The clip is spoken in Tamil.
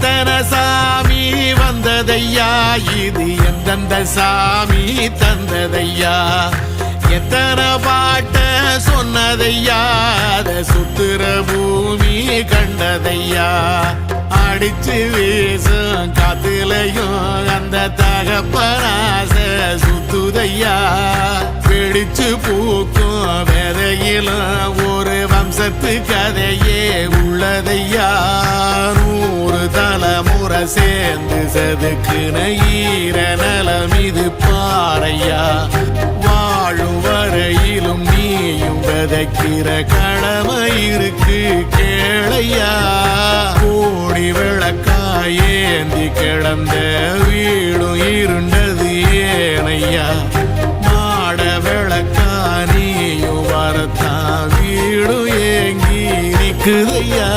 எத்தனை சாமி வந்ததையா, இது எந்தெந்த சாமி தந்ததையா, எத்தனை பாட்ட சொன்னதையா, அத சுத்துற பூமி கண்டதையா, அடிச்சு வீசும் காத்துலையும் அந்த தகப்பனாச சுத்துதையா, பிடிச்சு பூக்கும் விதையிலும் ஒரு வம்சத்து கதையே உள்ளதையா, 100 தலைமுறை சேர்ந்து செதுக்குன ஈர நலம் இது பாறையா, வாழும் வரையிலும் நீயும் விதைக்கிற கடமை இருக்கு கேளையா, கோடி விளக்காயேந்தி கிடந்த வீடும் இருண்டது ஏனையா, மாட விளக்கா நீயும் வரத்தான் வீடும் ஏங்கி நிக்குதையா.